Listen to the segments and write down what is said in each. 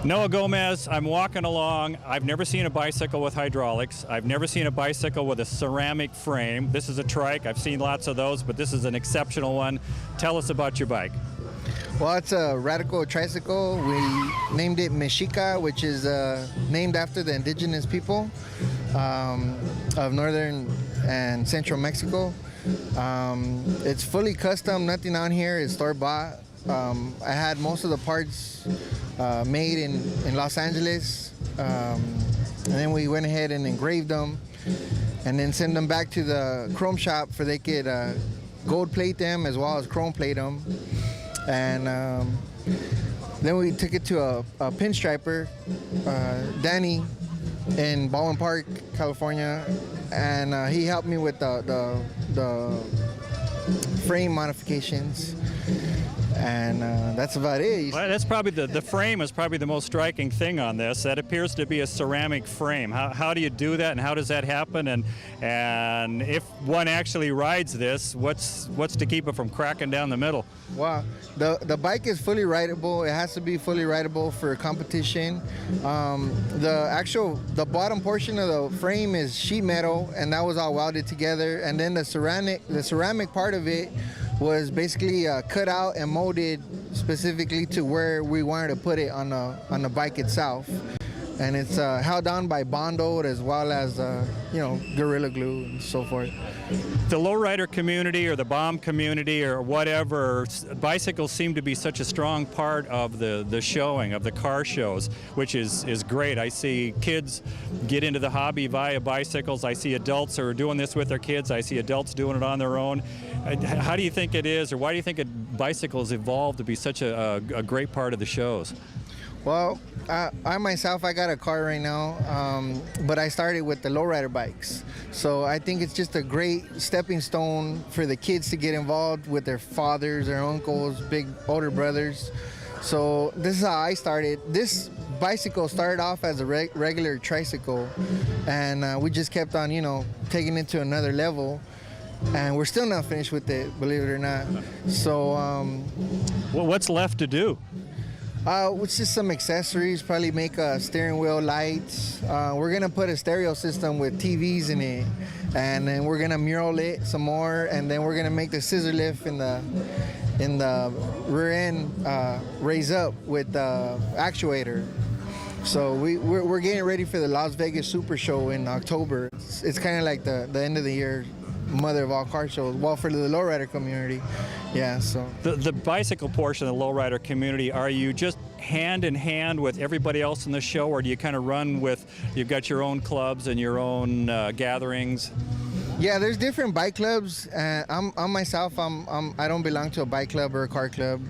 Noah Gomez, I'm walking along. I've never seen a bicycle with hydraulics. I've never seen a bicycle with a ceramic frame. This is a trike. I've seen lots of those, but this is an exceptional one. Tell us about your bike. Well, it's a radical tricycle. We named it Mexica, which is named after the indigenous people of northern and central Mexico. It's fully custom. Nothing on here is store-bought. I had most of the parts made in Los Angeles, and then we went ahead and engraved them and then send them back to the chrome shop for they could gold plate them as well as chrome plate them. And then we took it to a pinstriper, Danny, in Baldwin Park, California, and he helped me with the frame modifications. And that's about it. Well, that's probably the frame is probably the most striking thing on this. That appears to be a ceramic frame. How do you do that, and how does that happen? And if one actually rides this, what's to keep it from cracking down the middle? Well, the bike is fully rideable. It has to be fully rideable for competition. The bottom portion of the frame is sheet metal, and that was all welded together. And then the ceramic part of it was basically cut out and molded specifically to where we wanted to put it on the bike itself. And it's held on by Bondo as well as Gorilla Glue and so forth. The lowrider community or the bomb community or whatever, bicycles seem to be such a strong part of the showing, of the car shows, which is great. I see kids get into the hobby via bicycles. I see adults who are doing this with their kids. I see adults doing it on their own. How do you think it is, or why do you think bicycles evolved to be such a great part of the shows? Well, I myself, I got a car right now, but I started with the lowrider bikes. So I think it's just a great stepping stone for the kids to get involved with their fathers, their uncles, big older brothers. So this is how I started. This bicycle started off as a regular tricycle, and we just kept on, taking it to another level. And we're still not finished with it, believe it or not. So, well, what's left to do? It's just some accessories, probably make a steering wheel, lights. We're gonna put a stereo system with TVs in it, and then we're gonna mural it some more, and then we're gonna make the scissor lift in the rear end raise up with the actuator. So we're getting ready for the Las Vegas Super Show in October. It's kind of like the end of the year mother of all car shows, well, for the lowrider community. Yeah, so the bicycle portion of the lowrider community, are you just hand in hand with everybody else in the show, or do you kind of run with, you've got your own clubs and your own gatherings? Yeah, there's different bike clubs. I'm myself, I don't belong to a bike club or a car club.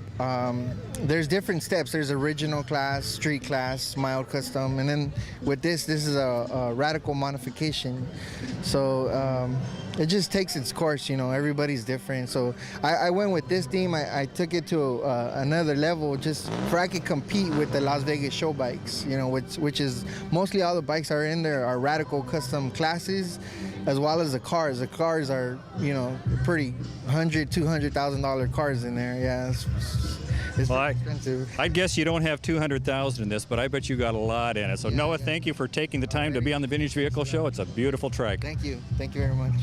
There's different steps. There's original class, street class, mild custom, and then with this is a radical modification. So it just takes its course, everybody's different. So I went with this theme. I took it to another level just for I could compete with the Las Vegas show bikes, which is mostly all the bikes are in there are radical custom classes, as well as the cars. The cars are, pretty $100,000-$200,000 cars in there. Yeah, it's well, expensive. I guess you don't have 200,000 in this, but I bet you got a lot in it. So yeah, Noah, thank you for taking the time to be on the Vintage Vehicle Show. It's a beautiful trike. Thank you very much.